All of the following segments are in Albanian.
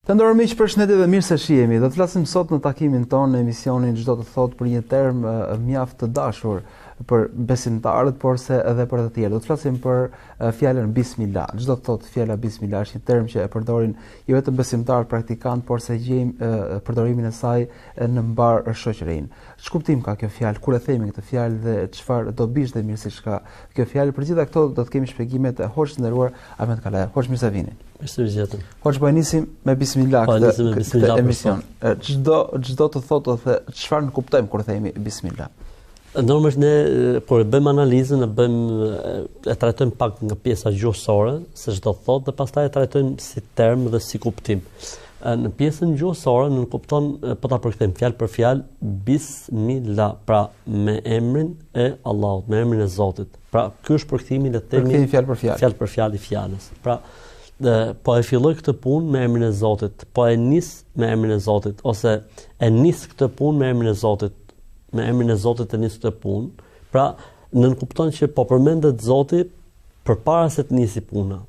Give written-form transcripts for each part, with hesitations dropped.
Të nderuar miq, përshëndetje dhe mirë se shihemi. Do të flasim sot në takimin tonë në emisionin Çdo të thotë për një term mjaft të dashur për besimtarët, por se edhe për të tjerë. Do të flasim për fjalën bismillah. Çdo të thotë fjala bismillah është një term që e përdorin jo vetëm besimtarët praktikantë, por se gjejmë përdorimin e saj në mbar shoqërinë. Ç'kuptim ka kjo fjalë? Kur e themi këtë fjalë dhe çfarë do bishte mirësisht ka kjo fjalë? Për gjitha këto do të kemi shpjegimet e Hoxhës nderuar Ahmet Kalaja. Hoxh, mirë se vini. Mirëmëngjes. Hoxh, po nisim me bismillah këtë emision. Çdo të thotë ose çfarë ne kuptojmë kur themi bismillah? Normalisht ne kur bëjmë analizën e trajtojmë pak nga pjesa gjuhësore, se çdo thotë dhe pastaj e trajtojmë si term dhe si kuptim. Në pjesën gjuhësore ne kupton po ta përkthejmë fjalë për fjalë bismillah, pra me emrin e Allahut, me emrin e Zotit. Pra ky është përkthimi le të themi fjalë për fjalë i fjalës. Pra po e filloj këtë punë me emrin e Zotit, po e nis me emrin e Zotit, ose e nis këtë punë me emrin e Zotit. Me emrin e Zotit e nis këtë punë. Pra, nën kupton që po përmendet Zoti përpara se të nisi puna.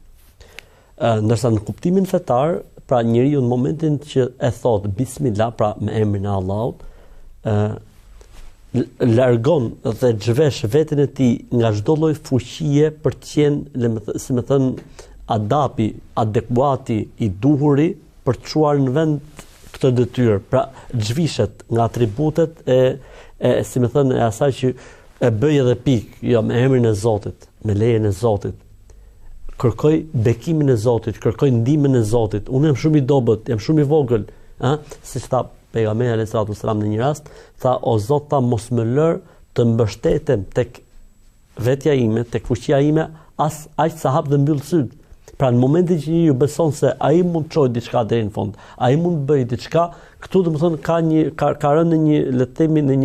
Ndërsa në kuptimin fetar, pra njeriu në momentin që e thot bismillah, pra me emrin e Allahut, largon dhe zhvesh veten e tij nga çdo lloj fuqie për të qenë, si më thën, adapi, adekuati, i duhuri për të çuar në vend këtë detyrë. Pra, zhvishet nga atributet si më thënë, e asaj që e bëj edhe pikë, jo, me emrin e Zotit, me lejen e Zotit. Kërkoj bekimin e Zotit, kërkoj ndihmën e Zotit. Unë jam shumë i dobët, jam shumë i vogël, siç tha pejgamberi alayhis salatu wasalam në një rast, tha: "O Zot, ta mos më lër të mbështetem tek vetja ime, tek fuqia ime, as aq sa hap dhe mbyll syt." Pra në momentin që ju beson se ai mund të çojë diçka deri në fund, ai mund të bëjë diçka, këtu domethënë ka rënë në një, le të themi, në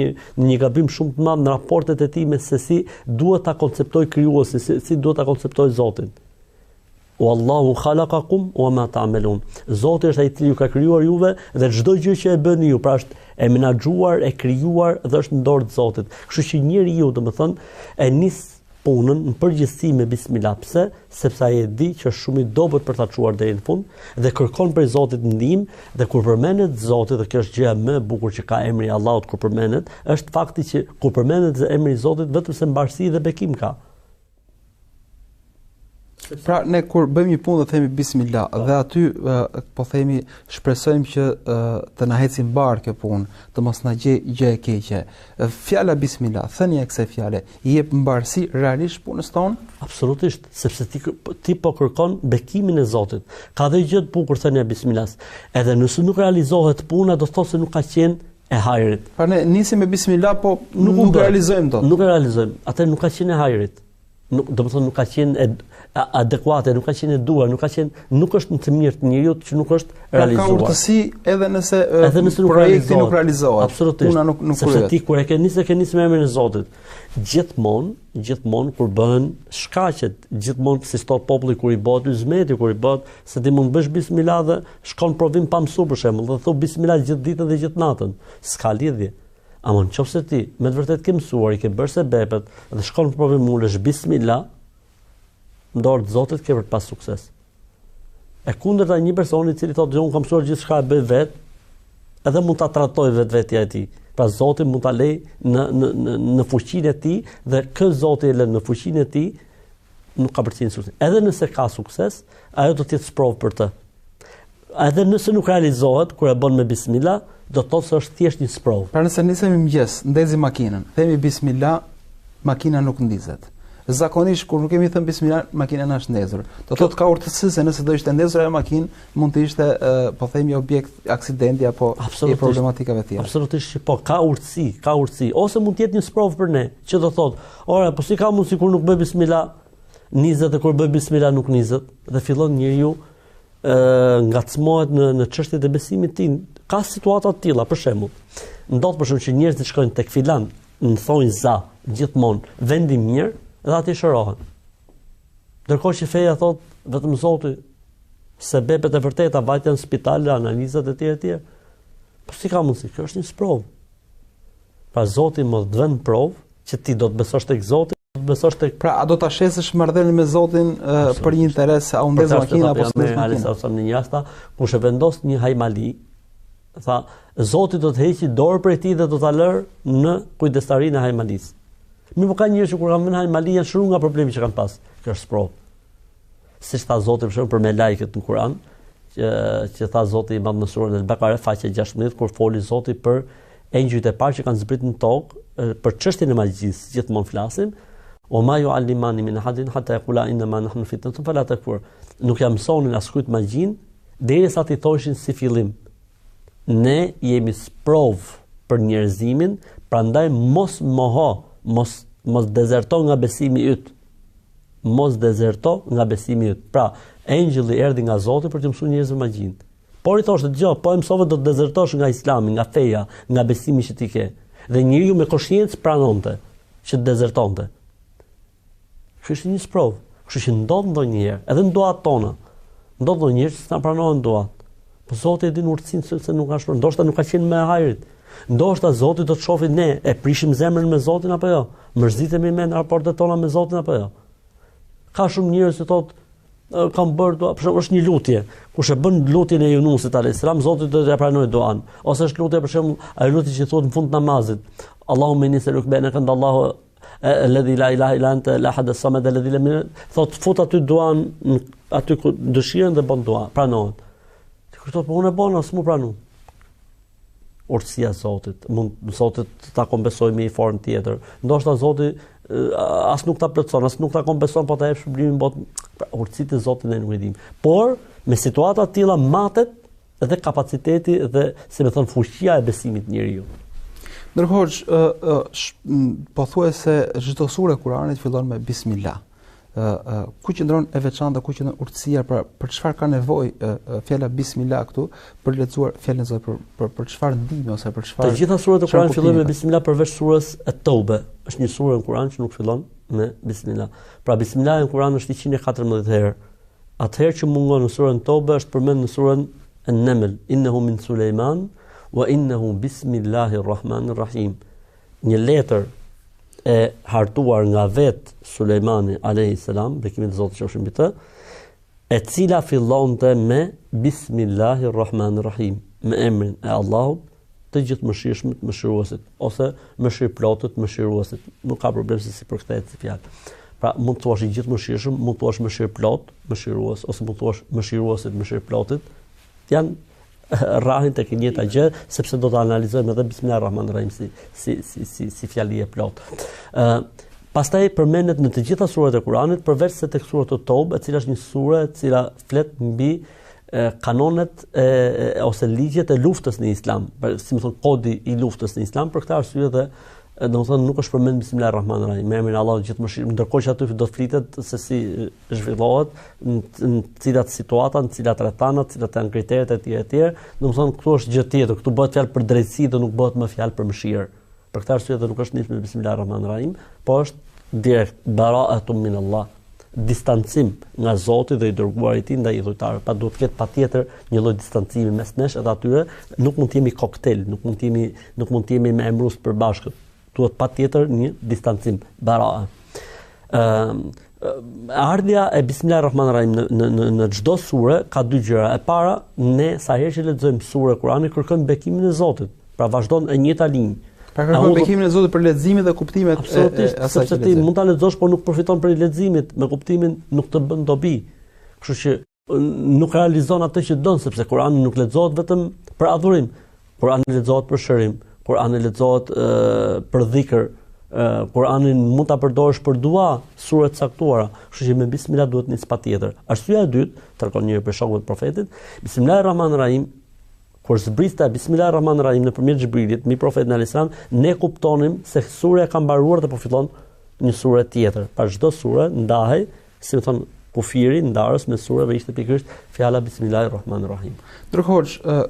një gabim shumë të madh në raportet e tij me se si duhet ta konceptoj krijuesi, si duhet ta konceptoj Zotin. Wallahu khalaqakum wa ma ta'malun. Zoti është ai i cili ju ka krijuar juve dhe çdo gjë që e bëni ju, pra është e menaxhuar, e krijuar dhe është në dorë të Zotit. Kështu që njeriu domethënë e nis punën në përgjithësi me bismillah. Pse? Sepse ai e di që është shumë i dobët për ta çuar deri në fund dhe kërkon prej Zotit ndihmë, dhe kur përmendet Zoti, dhe kjo është gjëja më e bukur që ka emri i Allahut kur përmendet, është fakti që kur përmendet emri i Zotit vetëm se mbarësi dhe bekim ka. Pra ne kur bëjmë një punë dhe themi bismillah dhe aty po themi shpresojmë që të na ecë mbar kjo punë, të mos na gjë e keqe. Fjala bismillah, thënia e kësaj fjale i jep mbarësi realisht punës tonë? Absolutisht, sepse ti po kërkon bekimin e Zotit. Ka dhe gjë të bukur thënia bismillah. Edhe nëse nuk realizohet puna, do të thotë se nuk ka qenë e hajrit. Pra ne nisim me bismillah, po nuk realizojmë dot. Nuk e realizojmë. Atë nuk ka qenë e hajrit. Do të thonë nuk ka qenë adekuate, nuk ka qenë e duhur, nuk është në të mirë të njeriu që nuk është realizuar. Ka urtësi edhe nëse projekti nuk realizohet. Absolutisht. Puna nuk sepse ti kur e ke nisë me emrin e Zotit, gjithmonë kur bëhen shkaqet, gjithmonë si thot populli kur i bëhet hizmeti, kur i bëhet se ti mund bësh bismillah dhe shkon provim pa mësuar për shembull, dhe thon bismillah gjithë ditën dhe gjithë natën. S'ka lidhje. Ama nëse ti me të vërtetë ke mësuar, i ke bërë sebepet dhe shkon në provim ulesh bismillah, në dorë të Zotit ke për të pas sukses. E kundërta një personi i cili thotë unë kam mësuar gjithçka e bëj vet, edhe mund ta trajtoj vetvetja e tij. Pra Zoti mund ta lej në fuqinë e tij dhe kë Zoti e lën në fuqinë e tij nuk ka përcjellë sukses. Edhe nëse ka sukses, ajo do të jetë sprovë për të. Edhe nëse nuk realizohet kur e bën me bismillah, do të thotë se është thjesht një sprovë. Pra nëse nisemi mëngjes, ndezi makinën, themi bismillah, makina nuk ndizet. Zakonisht kur nuk kemi thënë bismillah, makina na është ndezur. Do thotë ka urtësi se nëse do ishte ndezur ajo makinë, mund të ishte po themi objekt aksidenti apo i problematikave të tjera. Absolutisht, po ka urtësi, ose mund të jetë një sprovë për ne, që do thotë, ora, po si ka mundsi kur nuk bëj bismillah, nizet, dhe kur bëj bismillah nuk nizet, dhe fillon njeriu ngacmohet në çështjet e besimit të tij. Ka situata të tilla, për shembull. Ndodh për shembull që njerëzit shkojnë tek filan, në thonjë za, gjithmonë, vendi mirë, dhe aty shërohen. Ndërkohë që feja thot vetëm Zoti, sebepet e vërteta vajten në spital, analizat e tjera. Po si ka mundsi? Kjo është një sprovë. Pra Zoti më dhën provë që ti do të besosh tek Zoti besosh tek Pra, a do ta shesësh marrëdhënien me Zotin për një interes, a u ndez makina apo s'ndez makina? Në një rast kush e vendos një hajmali, tha Zoti do të heqë dorë prej tij dhe do ta lër në kujdestarinë e hajmalisë. Mirë, po ka njerëz që kur kanë vënë hajmali janë shëruar nga problemi që kanë pas. Kjo është sprovë. Siç tha Zoti për shembull për me lajket në Kur'an, që tha Zoti i Madh në surën Al-Baqara faqe 16 kur foli Zoti për engjëjt e parë që kanë zbritur në tokë për çështjen e magjisë, gjithmonë flasim, o ma yu'allimani min ahadin hatta yaqula inna ma nahnu fitnatun fala takfur. Nuk ja mësonin askujt magjin derisa ti thoshin si fillim. Ne jemi sprov për njerëzimin, prandaj mos moho, mos dezerto nga besimi yt. Mos dezerto nga besimi yt. Pra, engjëlli erdhi nga Zoti për të mësuar njerëzve magjin. Por i thoshte dëgjoj, po e mësove do të dezertosh nga Islami, nga feja, nga besimi që ti ke. Dhe njeriu me koshiencë pranonte që të dezertonte. Kështu është një sprov. Kështu që ndodh ndonjëherë, edhe në duat tona. Ndodh ndonjëherë që s'na pranojnë duat. Po Zoti e din urtësinë se nuk ka shpër. Ndoshta nuk ka qenë me hajrit. Ndoshta Zoti do të shohë ne e prishim zemrën me Zotin apo jo? Mërzitemi me në raportet tona me Zotin apo jo? Ka shumë njerëz që thotë kam bërë dua, për shembull është një lutje. Kush e bën lutjen e Yunusit alayhis salam, Zoti do t'ia pranojë duan. Ose është lutje për shembull, ai lutje që thotë në fund të namazit. Allahumma inni as'aluka bi annaka Allahu alladhi la ilaha illa anta al-ahad as-samad alladhi lam thot fut aty duan aty ku dëshirën dhe bën dua, pranohet. Kur thotë po unë e bën, as më pranu. Urtësia e Zotit, mund Zoti ta kompensoj me një formë tjetër. Ndoshta Zoti as nuk ta plotson, as nuk ta kompenson, po ta jep shpërblimin botë. Urtësitë e Zotit ne nuk e dim. Por me situata të tilla matet edhe kapaciteti dhe, si më thon, fuqia e besimit njeriu. Ndërkohë, pothuajse çdo sure e Kuranit fillon me Bismillah. Ku qëndron e veçantë, ku qëndron urtësia, për çfarë ka nevojë fjala Bismillah këtu për lexuar fjalën e Zotit, për çfarë ndihmë ose për çfarë? Të gjitha surat e Kuranit fillojnë me Bismillah përveç surës At-Tauba. Është një sure në Kuran që nuk fillon me Bismillah. Pra Bismillah në Kuran është 114 herë. Atëherë që mungon në surën Tauba është përmend në surën An-Naml, innahu min Sulejman wa innahu bismillahir rahmanir rahim. Një letër e hartuar nga vet Sulejmani alayhis salam, bekimet e Zotit qofshin mbi të, e cila fillonte me bismillahir rahmanir rahim, me emrin e Allahut të gjithëmëshirshmit, mëshiruesit, ose mëshirëplotët, mëshiruesit. Nuk ka problem se si përkthehet si fjalë. Pra mund të thuash i gjithëmëshirshëm, mund të thuash mëshirëplot, mëshirues, ose mund të thuash mëshiruesit, mëshirëplotit. Janë rrahin tek njëjta gjë, sepse do të analizojmë edhe Bismillahirrahmanirrahim si fjali e plot. Pastaj përmendet në të gjitha surat e Kuranit, përveç se tek sura At-Tauba, e cila është një sure e cila flet mbi kanonet ose ligjet e luftës në Islam, si më thon kodi i luftës në Islam, për këtë arsye dhe domethënë nuk është përmend Bismillahirrahmanirrahim, me emrin e Allahut gjithëmëshirshëm, ndërkohë që aty do të flitet se si zhvillohet, në cilat situata, në cilat rrethana, cilat janë kriteret e tjera, domethënë këtu është gjë tjetër, këtu bëhet fjalë për drejtësi dhe nuk bëhet më fjalë për mëshirë. Për këtë arsye dhe nuk është nisur me Bismillahirrahmanirrahim, po është direkt bara'atun min Allah, distancim nga Zoti dhe i dërguari i tij ndaj idhujtarëve. Pa duhet të ketë patjetër një lloj distancimi mes nesh edhe atyre, nuk mund të jemi koktel, nuk mund të jemi me emrus përbashkët. Duhet patjetër një distancim, bara'a. Ardhja e Bismillahirrahmanirrahim në çdo sure ka dy gjëra. E para, ne sa herë që lexojmë sure Kur'ani kërkojmë bekimin e Zotit. Pra vazhdon e njëjta linjë. Pra kërkojmë bekimin e Zotit për leximin dhe kuptimet e asaj. Sepse ti mund ta lexosh, por nuk përfiton prej leximit, me kuptimin nuk të bën dobi. Kështu që nuk realizon atë që don, sepse Kur'ani nuk lexohet vetëm për adhurim. Kur'ani lexohet për shërim. Kur'ani lexohet për dhikr, Kur'anin mund ta përdorësh për dua, sure të caktuara. Kështu që me Bismillah duhet nis patjetër. Arsyeja e dytë, tregon njëri për shokët e profetit, Bismillahirrahmanirrahim, kur zbriste Bismillahirrahmanirrahim nëpërmjet Xhibrilit mbi profetin alayhis salam, ne kuptonim se sura ka mbaruar dhe po fillon një sure tjetër. Pra çdo sure ndahej, si më thon kufiri ndarës me sureve ishte pikërisht fjala Bismillahirrahmanirrahim. Ndërkohë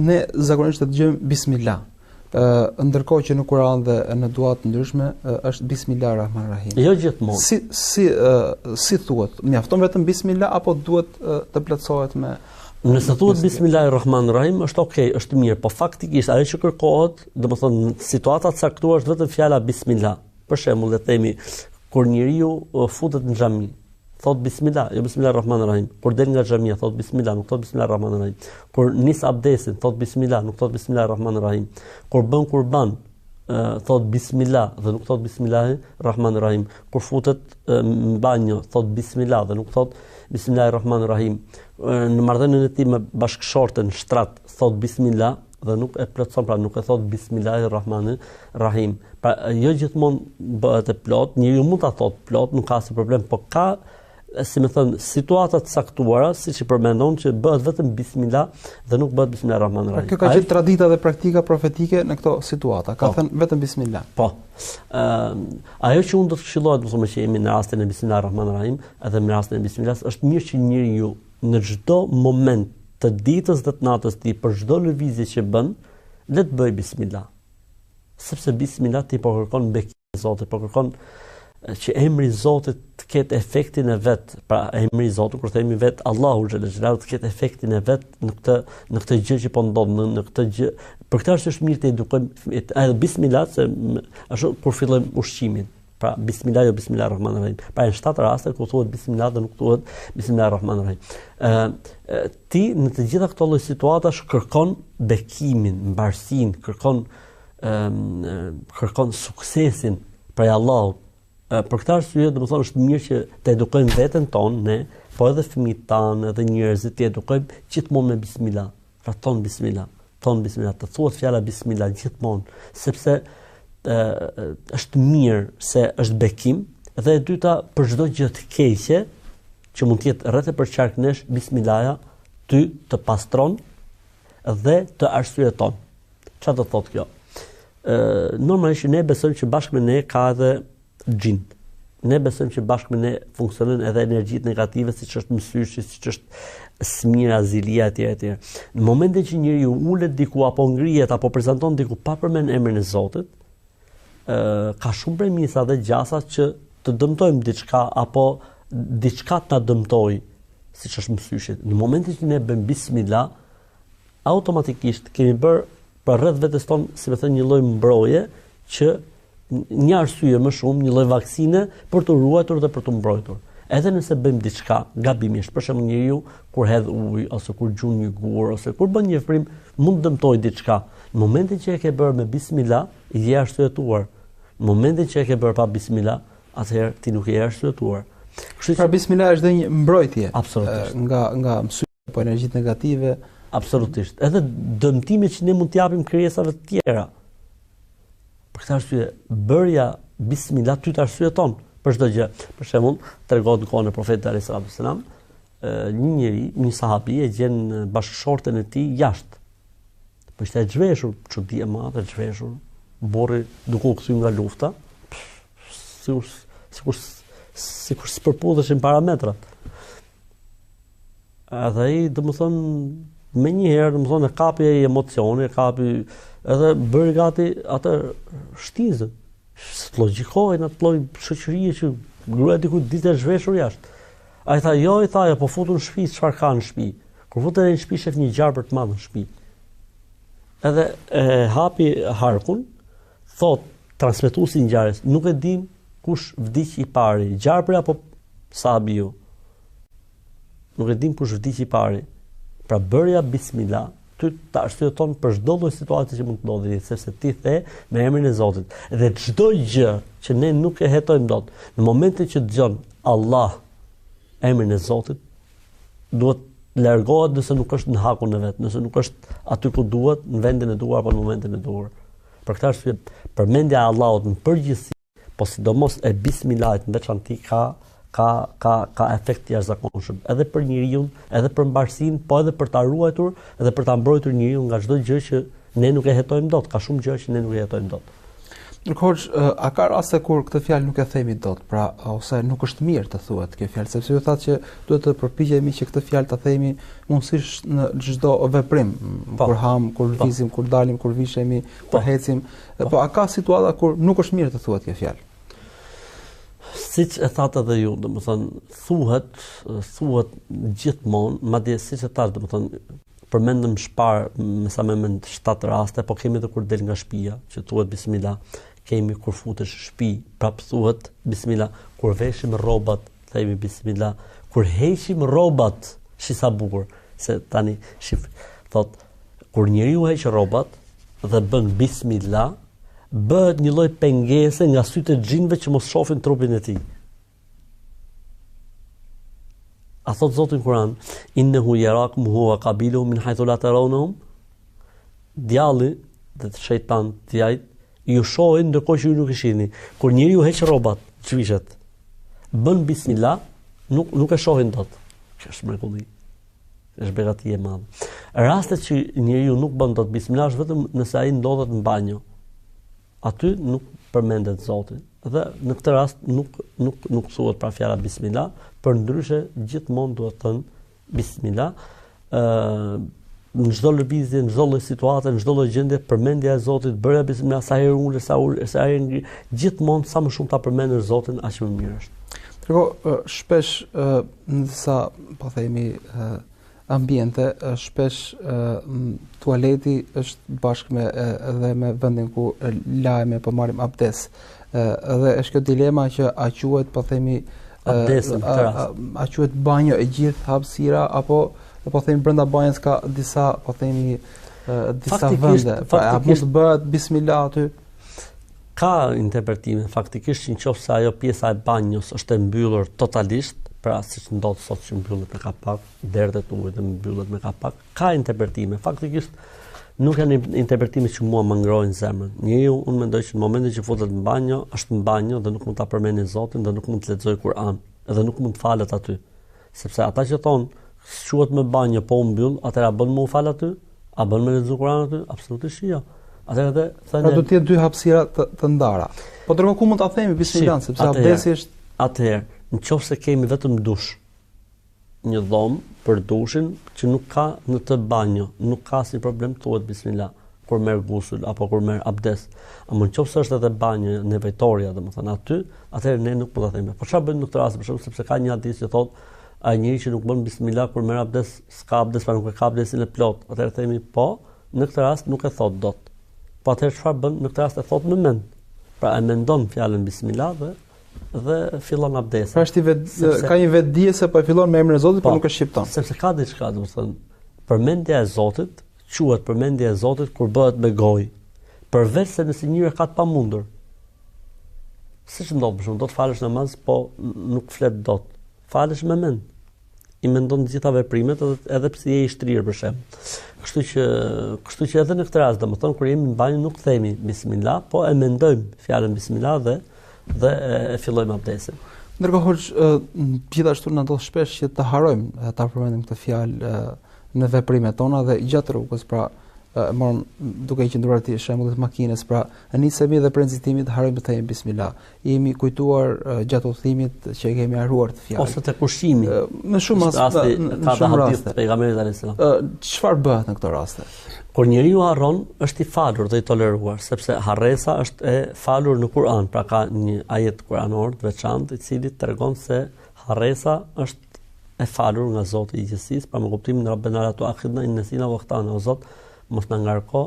ne zakonisht dëgjojmë Bismillah. Ndërkohë që në Kur'an dhe në duat ndryshme është Bismillahirrahmanirrahim. Jo gjithmonë. Si thuhet? Mjafton vetëm Bismillah apo duhet të plotësohet me Nëse thuhet Bismillahirrahmanirrahim është okay, është mirë, po faktikisht ajo që kërkohet, domethënë në situata të caktuara është vetëm fjala Bismillah. Për shembull, le të themi kur njeriu futet në xhami, thot bismillah, jo bismillahirrahmanirrahim. Kur del nga xhamia, thot bismillah, nuk thot bismillahirrahmanirrahim. Kur nis abdesin, thot bismillah, nuk thot bismillahirrahmanirrahim. Kur bën kurban, thot bismillah dhe nuk thot bismillahirrahmanirrahim. Kur futet në banjo, thot bismillah dhe nuk thot bismillahirrahmanirrahim. Në marrëdhënien e tij me bashkëshorten në shtrat, thot bismillah dhe nuk e plotson, pra nuk e thot bismillahirrahmanirrahim. Pra jo gjithmonë bëhet e plot, njeriu mund ta thot plot, nuk ka asnjë problem, por ka, si më thënë, situata të caktuara, siç I përmendon, që bëhet vetëm bismillah dhe nuk bëhet bismillahirrahmanirrahim. Kjo ka qenë tradita dhe praktika profetike në këto situata. Ka thënë vetëm bismillah. Po. Ajo që unë do të këshillohet, më që jemi në rastin e bismillahirrahmanirrahim, edhe në rastin e bismillahs, është mirë që njeriu në çdo moment të ditës dhe të natës ti për çdo lëvizje që bën, le të bëj bismillah. Sepse bismillah ti po kërkon bekimin e Zotit, po kërkon që emri I Zotit të ketë efektin e vet, pra emri I Zotit, kur themi vet Allahu xhallahu të ketë efektin e vet në këtë gjë që po ndodh, në këtë gjë. Për këtë është mirë të edukojmë edhe bismillah, se ashtu kur fillojmë ushqimin. Pra bismillah jo bismillahirrahmanirrahim. Pra në 7 raste ku thuhet bismillah dhe nuk thuhet bismillahirrahmanirrahim. Ti në të gjitha këto lloj situatash kërkon bekimin, mbarsinë, kërkon suksesin prej Allahut. Për këtë arsye, domethënë është mirë që të edukojmë veten tonë, ne, po edhe fëmijët tanë, edhe njerëzit të edukojmë gjithmonë me bismillah. Pra ton bismillah, të thuhet fjala bismillah gjithmonë, sepse është mirë se është bekim, dhe e dyta për çdo gjë të keqe që mund të jetë rreth e përqark nesh, bismillaja ty të pastron dhe të arsyeton. Çfarë do thotë kjo? Normalisht ne besojmë që bashkë me ne ka edhe xhin. Ne besojmë që bashkë me ne funksionojnë edhe energjitë negative, siç është mysyshi, siç është smira, zilia etj. Në momentin që njeriu ulet diku apo ngrihet apo prezanton diku pa përmend emrin e Zotit, ka shumë premisa dhe gjasa që të dëmtojmë diçka apo diçka të na dëmtoj, siç është mysyshi. Në momentin që ne bëjmë bismillah, automatikisht kemi bërë për rreth vetes tonë, si më thënë, një lloj mbroje që një arsye më shumë, një lloj vaksine për të ruajtur dhe për të mbrojtur. Edhe nëse bëjmë diçka gabimisht, për shembull njeriu kur hedh ujë ose kur gjun një gur ose kur bën një frymë, mund të dëmtojë diçka. Në momentin që e ke bërë me bismillah, je arsyetuar. Në momentin që e ke bërë pa bismillah, atëherë ti nuk je arsyetuar. Kështu që bismillah është dhe një mbrojtje nga mësyrë apo energjitë negative. Absolutisht. Edhe dëmtimet që ne mund t'i japim krijesave të tjera. Për këtë arsye, bërja bismillah ty të arsyeton për çdo gjë. Për shembull, tregohet në kohën e Profetit alayhis salam, një njeri, një sahabi e gjen bashkëshorten e tij jashtë. Po ishte e zhveshur, çudi e madhe, zhveshur, burri duke u kthyer nga lufta, sikur spërpudheshin parametrat. Edhe ai, domethënë, me njëherë, domethënë, e kapi ai emocioni, e kapi edhe bëri gati atë shtizën. Logjikojnë atë lloj shoqërie që gruaja diku ditë e zhveshur jashtë. Ai tha, jo, i tha, po futu në shtëpi, çfarë ka në shtëpi? Kur futet në shtëpi shef një gjarpër të madh në shtëpi. Edhe hapi harkun, thot transmetuesi I ngjarjes, nuk e dim kush vdiq I pari, gjarpri apo sahabiu. Nuk e dim kush vdiq I pari. Pra bërja bismillah ty të arsyeton për çdo lloj situacie që mund të ndodhi, sepse ti the me emrin e Zotit. Dhe çdo gjë që ne nuk e hetojmë dot, në momentin që dëgjon Allah emrin e Zotit, duhet largohet nëse nuk është në hakun e vet, nëse nuk është aty ku duhet, në vendin e duhur apo në momentin e duhur. Për këtë arsye, përmendja e Allahut në përgjithësi, po sidomos e bismillahit në veçantë ka efekt të jashtëzakonshëm, edhe për njeriu, edhe për mbarsinë, po edhe për ta ruajtur, edhe për ta mbrojtur njeriu nga çdo gjë që ne nuk e hetojmë dot. Ka shumë gjëra që ne nuk e hetojmë dot. Ndërkohë, a ka raste kur këtë fjalë nuk e themi dot, pra ose nuk është mirë të thuhet kjo fjalë, sepse ju thatë që duhet të përpiqemi që këtë fjalë ta themi mundësisht në çdo veprim, kur ham, kur lëvizim, kur dalim, kur vishemi, kur ecim. Po a ka situata kur nuk është mirë të thuhet kjo fjalë? Siç e thatë edhe ju, domethënë thuhet gjithmonë, madje siç e thash, domethënë përmendëm shpar me sa më mend 7 raste, po kemi edhe kur del nga shtëpia, që thuhet bismillah. kemi kur futesh në shtëpi, prap thuhet bismillah, kur veshim rrobat, themi bismillah, kur heqim rrobat, shi sa bukur, se tani shif thot kur njeriu heq rrobat dhe bën bismillah, bëhet një lloj pengese nga sytë e xhinëve që mos shohin trupin e tij. A thot Zoti në Kur'an, innehu yarakum huwa qabiluhu min haythu la tarawnahum. Djalli dhe shejtan djajt ju shohin ndërkohë që ju nuk i shihni. Kur njeriu heq rrobat, çvishet, bën bismillah, nuk e shohin dot. Kjo është mrekulli. Është begati e madhe. Rastet që njeriu nuk bën dot bismillah është vetëm nëse ai ndodhet në banjo. Aty nuk përmendet Zoti. Dhe në këtë rast nuk thuhet pra fjala bismillah, për ndryshe gjithmonë duhet të thënë bismillah. Në çdo lëvizje, në çdo lloj situate, në çdo lloj gjendje, përmendja e Zotit, bërja bismillah sa herë ulë, sa herë ngri, gjithmonë sa më shumë ta përmendësh Zotin, aq më mirë është. Shpesh në disa, po themi, ambiente, shpesh tualeti është bashkë me edhe me vendin ku lajme po marrim abdes. Edhe është kjo dilema që a quhet, po themi, a quhet banjo e gjithë hapësira apo po themi brenda banjës ka disa, po themi, disa vende. A mund të bëhet bismillah aty? Ka interpretime faktikisht që nëse ajo pjesa e banjos është e mbyllur totalisht, pra siç ndodh sot që mbyllet me kapak, derdhet e ujit mbyllet me kapak, ka interpretime. Faktikisht nuk janë interpretime që mua më ngrojnë zemrën. Njeriu, unë mendoj që në momentin që futet në banjo, është në banjo dhe nuk mund ta përmendë Zotin dhe nuk mund të lexojë Kur'an, dhe nuk mund të falet aty. Sepse ata që thonë quhet me banjo po u mbyll, atëra bën më u fal aty, a bën me lexu Kur'an aty? Absolutisht jo. Atëherë thënë do të jetë dy hapësira të ndara. Po dërgo ku mund ta themi bismillah, sepse abdesi është atëherë, nëse kemi vetëm dush, një dhomë për dushin që nuk ka në të banjo, nuk ka asnjë problem, thuhet bismillah kur merr gusul apo kur merr abdes. Ama nëse është edhe banjo nevojtoria, domethënë aty, atëherë ne nuk mund ta themi. Po çfarë bën në këtë rast, për shembull, sepse ka një hadith që thotë ai njeriu që nuk bën bismillah kur merr abdes, s'ka abdes, pra nuk e ka abdesin e plot. Atëherë themi po, në këtë rast nuk e thot dot. Po atëherë çfarë bën? Në këtë rast e thot me mend. Pra e mendon fjalën bismillah dhe fillon abdesin. Pra ka një vetdije se po e fillon me emrin e Zotit, por nuk e shqipton. Sepse ka diçka, domethënë, përmendja e Zotit quhet përmendja e Zotit kur bëhet me gojë. Përveç se nëse njëri ka të pamundur. Siç ndodh, për shembull, do të falësh namaz, po nuk flet dot. Falesh me mend. I mendon të gjitha veprimet edhe pse je i shtrirë për shemb. Kështu që edhe në këtë rast, domethënë kur jemi në banjë nuk themi bismillah, po e mendojmë fjalën bismillah dhe e fillojmë abdesin. Ndërkohë gjithashtu na ndodh shpesh që të harrojmë ta përmendim këtë fjalë në veprimet tona dhe gjatë rrugës, pra morëm duke qëndruar ti shembullit makinës, pra nisemi dhe për nxitimit harrojmë të themi bismillah. Jemi kujtuar gjatë udhëtimit që kemi harruar të fjalë. Ose të pushimi. Në shumë raste ka hadith pejgamberit alayhis salam. Çfarë bëhet në këto raste? Kur njeriu harron, është i falur dhe i toleruar, sepse harresa është e falur në Kur'an, pra ka një ajet kuranor të veçantë i cili tregon se harresa është e falur nga Zoti i gjithësisë, pra me kuptimin Rabbena la tu'akhidna in nasina wa akhtana, o Zot, mos na ngarko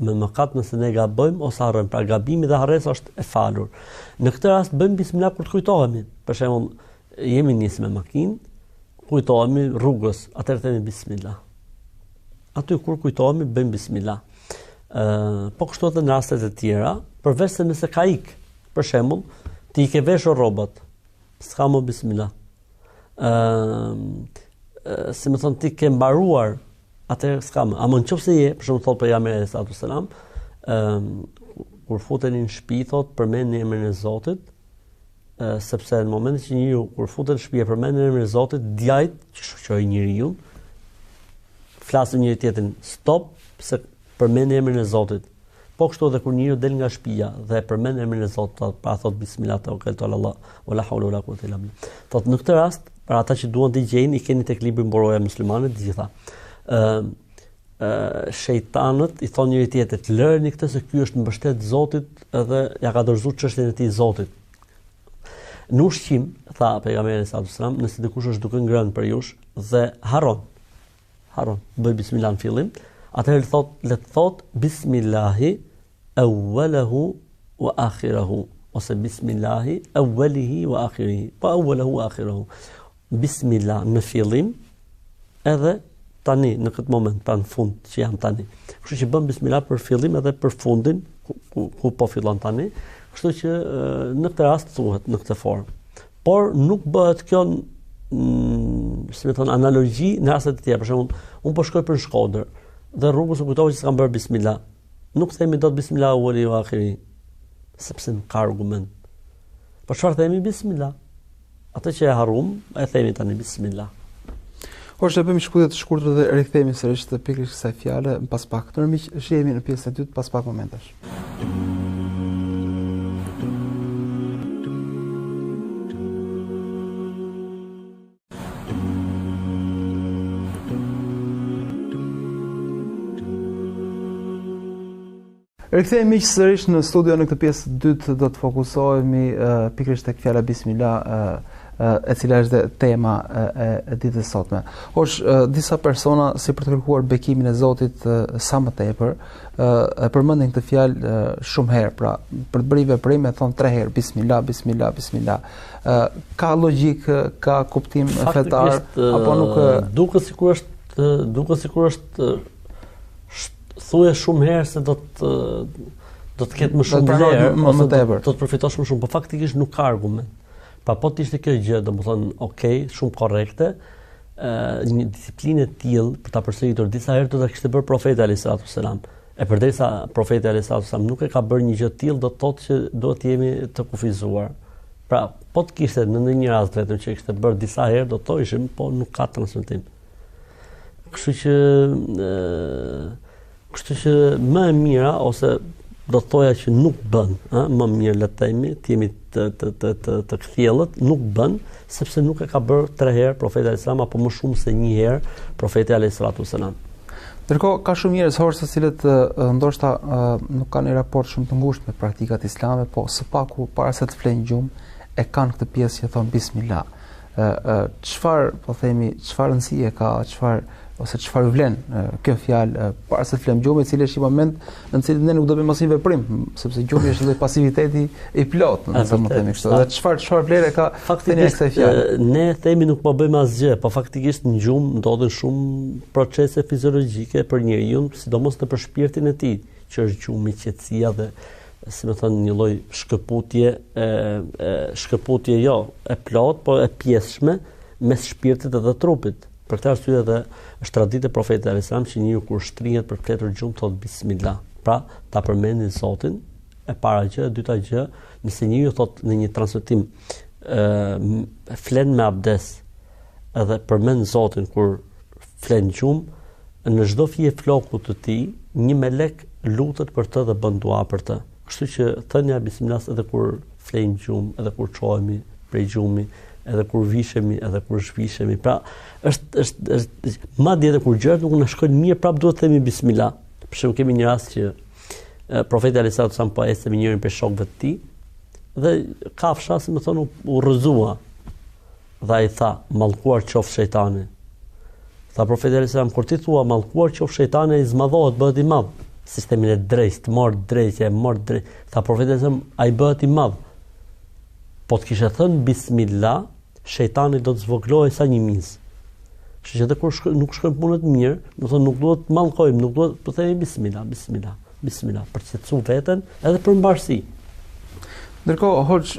me mëkat nëse ne gabojmë ose harrojmë, pra gabimi dhe harresa është e falur. Në këtë rast bëjmë bismillah kur të kujtohemi. Për shembull, jemi nisë me makinë, kujtohemi rrugës, atëherë themi bismillah. Aty kur kujtohemi bëjmë bismillah. Po kështu edhe në rastet e tjera, përveç se nëse ka ik, për shembull, ti i ke veshur rrobat, s'ka më bismillah. Si më thon ti ke mbaruar, atëherë s'ka më. Ama nëse je, për shembull thot pejgamberi sallallahu alajhi wasallam, kur futeni në shtëpi thot përmendni emrin e Zotit, sepse në momentin që njeriu kur futet në shtëpi përmend emrin e Zotit, djajt që shoqëroi njeriu flasin njëri tjetrin, stop, se përmend emrin e Zotit. Po kështu edhe kur njeriu del nga shtëpia dhe përmend emrin e Zotit, pa thot bismillah tawakkaltu ala Allah wala hawla wala quwwata illa billah. Thot në këtë rast, për ata që duan të gjejnë, i keni tek libri Mboroja muslimane të gjitha. Shejtanët i thonë njëri tjetrit, lëreni këtë se ky është mbështet Zotit edhe ja ka dorëzuar çështjen e tij Zotit. Në ushqim, tha pejgamberi sallallahu alajhi wasallam, nëse dikush është duke ngrënë për jush dhe harron, bëj bismillah në fillim, atëherë le të thot bismillahi awwalahu wa akhirahu, ose bismillahi awwalihi wa akhirihi, pa awwalahu wa akhirahu. Bismillah në fillim, edhe tani në këtë moment, pra në fund që jam tani. Kështu që bëm bismillah për fillim edhe për fundin ku po fillon tani. Kështu që në këtë rast thuhet në këtë formë. Por nuk bëhet kjo si më thon analogji në raste të tjera. Për shembull, unë po shkoj për Shkodër dhe rrugës u kujtova që s'kam bërë bismillah. Nuk themi dot bismillah awwali wa akhiri, sepse nuk ka argument. Po çfarë themi bismillah? Atë që e harrum, e themi tani bismillah. Ose bëjmë shkputje të shkurtër dhe rikthehemi sërish te pikërisht kësaj fjale pas pak. Ndërmiq shihemi në pjesën e dytë pas pak momentesh. Rikthehemi sërish në studio. Në këtë pjesë të dytë do të fokusohemi pikërisht tek fjala bismillah, e cila është tema e ditës sotme. Disa persona, si për të kërkuar bekimin e Zotit sa më tepër, e përmendin këtë fjalë shumë herë, pra për të bërë veprim e thon 3 herë bismillah, bismillah, bismillah. Ka logjik, ka kuptim fetar apo nuk? Duket sikur është thuje shumë herë se do të ketë më shumë vlerë ose do të përfitosh më shumë, por faktikisht nuk ka argument. Pa po të ishte kjo gjë, domethënë, okay, shumë korrekte, një disiplinë e tillë për ta përsëritur disa herë do ta kishte bërë profeti alayhis salatu wassalam. E përderisa profeti alayhis salatu wassalam nuk e ka bërë një gjë të tillë, do të thotë që duhet jemi të kufizuar. Pra, po të kishte në ndonjë rast vetëm që kishte bërë disa herë, do të thojshim, po nuk ka transmetim. Kështu që më e mira ose do të thoja që nuk bën, më mirë le të themi, të jemi të kthjellët, nuk bën sepse nuk e ka bërë 3 herë profeti alayhis salam apo më shumë se 1 herë profeti alayhis salatu wasalam. Ndërkohë ka shumë njerëz të cilët ndoshta nuk kanë një raport shumë të ngushtë me praktikat islame, po së paku para se të flenë gjumë e kanë këtë pjesë që thon bismillah. Çfarë po themi, çfarë rëndësie ka, çfarë vlen kjo fjalë para se të flem gjumë, i cili është një moment në cilin ne nuk do të bëjmë asnjë veprim, sepse gjumi është lloj pasiviteti i plot, nëse më themi kështu. Dhe çfarë vlerë ka thënia e kësaj fjale? Ne themi nuk po bëjmë asgjë, po faktikisht në gjumë ndodhen shumë procese fiziologjike për njeriu, sidomos për shpirtin e tij, që është gjumi, qetësia dhe si më thënë një lloj shkëputje jo e plot, po e pjesshme mes shpirtit dhe trupit. Për këtë arsye edhe është traditë e profetit alayhis salam që njeriu kur shtrihet për fletur gjumë thot bismillah. Pra, ta përmendin Zotin, e para gjë, e dyta gjë, nëse njeriu thot në një transmetim flen me abdes edhe përmend Zotin kur flen gjumë, në çdo fije floku të tij, një melek lutet për të dhe bën dua për të. Kështu që thënia bismillah edhe kur flen gjumë, edhe kur çohemi prej gjumi, edhe kur vishemi, edhe kur zhvishemi. Pra, është madje edhe kur gjërat nuk na shkojnë mirë, prap duhet të themi bismillah. Për shembull, kemi një rast që profeti alayhis salam po ecte me njërin prej shokëve të tij dhe kafsha, si më thonë, u rrëzua. Dhe ai tha, mallkuar qoftë shejtani. Tha profeti alayhis salam, kur ti thua mallkuar qoftë shejtani, ai zmadhohet, bëhet i madh. Sistemin e drejtë, mor drejtë. Tha profeti alayhis salam, ai bëhet i madh. Po të kishe thënë bismillah, shejtani do të zvoglohej sa një miz. Kështu që edhe kur nuk shkojnë punët mirë, do thonë nuk duhet të mallkojmë, nuk duhet të themi bismillah, bismillah, bismillah, për të qetësuar veten edhe për mbarësi. Ndërkohë, hoç,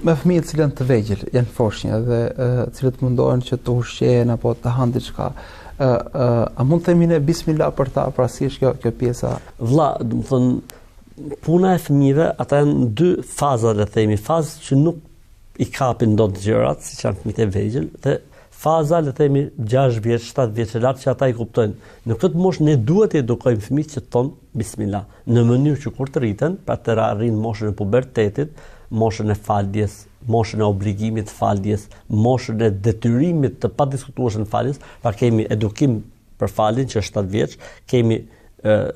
me fëmijët që janë të vegjël, janë foshnjë dhe cilët mundohen që të ushqehen apo të hanë diçka. A mund të themi ne bismillah për ta, pra si është kjo pjesa? Vlla, do të thonë puna e fëmijëve, ata janë 2 faza, le të themi, fazë që nuk i kapin dot gjërat, siç janë fëmijët e vegjël, dhe faza, le të themi, 6 vjeç, 7 vjeç lart që ata i kuptojnë. Në këtë moshë ne duhet të edukojmë fëmijët që thon bismillah, në mënyrë që kur të rriten, pra të arrin moshën e pubertetit, moshën e faljes, moshën e obligimit të faljes, moshën e detyrimit të padiskutueshëm faljes, pra kemi edukim për faljen që është 7 vjeç, kemi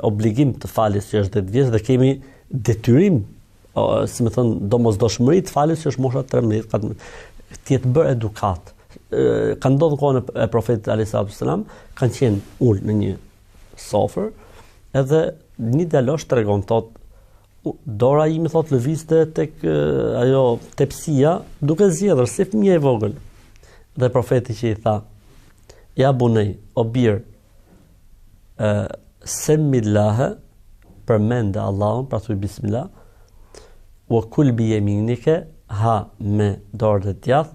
obligim të faljes që është 10 vjeç dhe kemi detyrim, si më thon, domosdoshmëri të faljes që është mosha 13-14, të jetë bërë edukat. Kanë ndodhur kohën e profetit alayhis salam, kanë qenë ul në një sofër, edhe një djalosh tregon thot, dora ime thot lëvizte tek ajo tepsia, duke zgjedhur si fëmijë e vogël. Dhe profeti që i tha: "Ja bunej, o bir, semmillaha, përmende Allahun, pra thuaj bismillah, wa kul bi yaminike, ha me dorë të djathtë,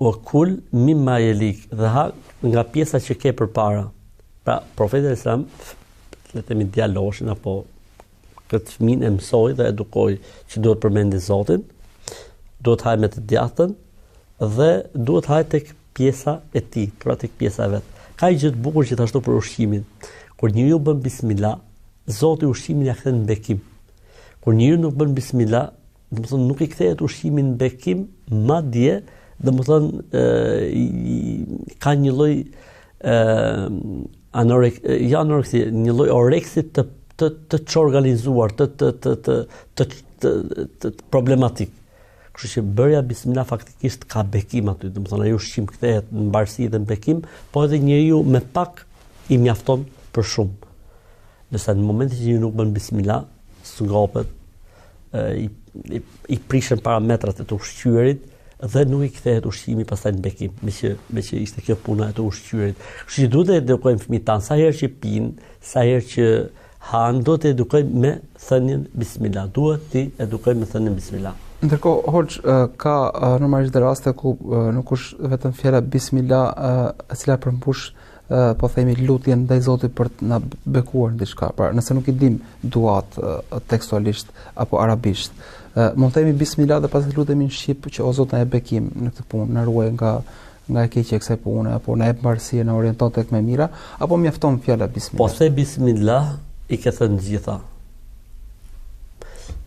wa kul mimma yelik, dhe ha nga pjesa që ke përpara." Pra profeti sallallahu alajhi wasallam, le të themi djaloshin apo këtë fëmijë e mësoi dhe edukoi që duhet përmendi Zotin, duhet haj me të djathtën dhe duhet haj tek pjesa e tij, pra tek pjesa e vet. Ka gjë të bukur gjithashtu për ushqimin. Kur njeriu bën bismillah, Zoti ushqimin ja kthen në bekim. Kur njeriu nuk bën bismillah, domethënë nuk i kthehet ushqimin në bekim, madje domethënë ka një lloj anoreksi, një lloj oreksi të çorganizuar, të problematik. Kështu që bërja bismillah faktikisht ka bekim aty, domethënë ai ushqim kthehet në mbarësi dhe në bekim, po edhe njeriu me pak i mjafton për shumë. Nëse në momentin që njeriu nuk bën bismillah, s'ngopet, i prishën parametrat e të ushqyerit dhe nuk i kthehet ushqimi pastaj në bekim, me që ishte kjo puna e të ushqyerit. Kështu që duhet të edukojmë fëmijët tanë sa herë që pinë, sa herë që han, duhet të edukojmë me thënien bismillah. Duhet të edukojmë me thënien bismillah. Ndërkohë, hoç, ka normalisht raste ku nuk është vetëm fjala bismillah e cila përmbush po themi lutjen ndaj Zotit për të na bekuar diçka. Pra, nëse nuk i dim duat tekstualisht apo arabisht, mund të themi bismillah dhe pastaj lutemi në shqip që o Zot na jep bekim në këtë punë, na ruaj nga e keqja e kësaj pune, apo na jep mbarësi, na orienton tek më mira, apo mjafton fjala bismillah. Po the bismillah i ke thënë gjitha.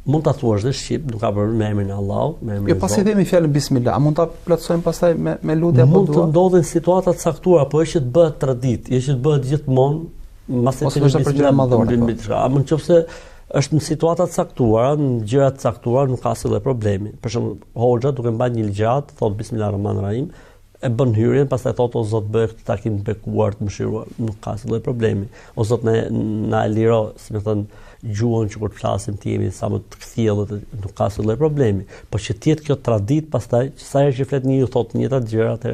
Mund ta thuash në shqip, nuk ka problem me emrin e Allahut, me emrin e Zotit. Jo, pasi themi fjalën bismillah, a mund ta plotësojmë pastaj me lutje apo dua? Mund të ndodhin situata të caktuara, po është që të bëhet traditë, është që të bëhet gjithmonë, mbas se është për gjëra madhore. A mund nëse është në situata të caktuara, në gjëra të caktuara nuk ka asnjë problemi. Për shembull, hoxha duke mbajtur një ligjat, thot bismillahirrahmanirrahim, e bën hyrjen, pastaj thot o Zot bëj këtë takim të bekuar, të mëshiruar, nuk ka asnjë problemi. O Zot na liro, si më thon, gjuhën që kur të flasim të jemi sa më të kthjellët, nuk ka asnjë problemi. Po që të jetë kjo traditë pastaj, që sa herë që flet njëri thot njëta gjëra, atë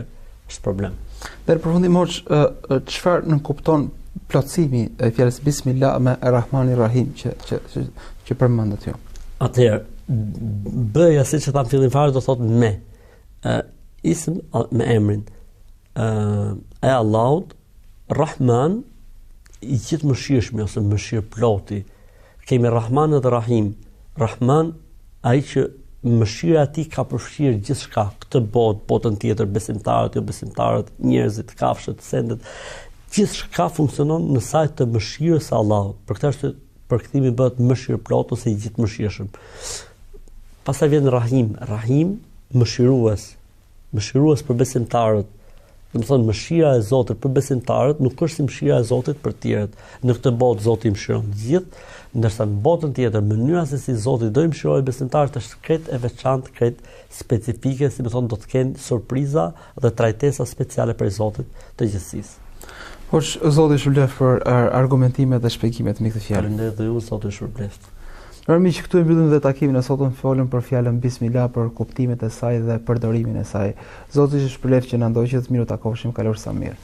është problem. Dhe në përfundim hoç, çfarë nuk kupton plotësimi e fjalës bismillah me Rahmanir-Rahim që përmendet ju? Atëherë, bëja siç e tham fillim fare do thot me ism me emrin e Allahut, Rahman, i gjithë mëshirshmi ose mëshirë ploti. Kemi Rahman dhe Rahim. Rahman, ai që mëshira e tij ka përfshirë gjithçka, këtë botë, botën tjetër, besimtarët, jo besimtarët, njerëzit, kafshët, sendet, gjithçka funksionon në sajt të mëshirës së Allahut. Për këtë është përkthimi bëhet mëshirë plot ose i gjithë mëshirshëm. Pastaj vjen Rahim, Rahim mëshirues për besimtarët. Do të thonë mëshira e Zotit për besimtarët nuk është si mëshira e Zotit për të tjerët. Në këtë botë Zoti i mëshiron të gjithë, ndërsa në botën tjetër mënyra se si Zoti do i mëshirojë besimtarët është krejt e veçantë, krejt specifike, si më thonë do të kenë surpriza dhe trajtesa speciale për Zotit të gjithësisë. Hoç, Zoti shpëlbeft për argumentimet dhe shpjegimet me këtë fjalë. Faleminderit dhe ju, Zoti shpëlbeft. Miq, këtu e mbyllim dhe takimin e sotëm, folëm për fjalën bismillah, për kuptimet e saj dhe përdorimin e saj. Zoti ju shpëlbeft që na ndoqët, miru takoheshim, kalofshi sa mirë.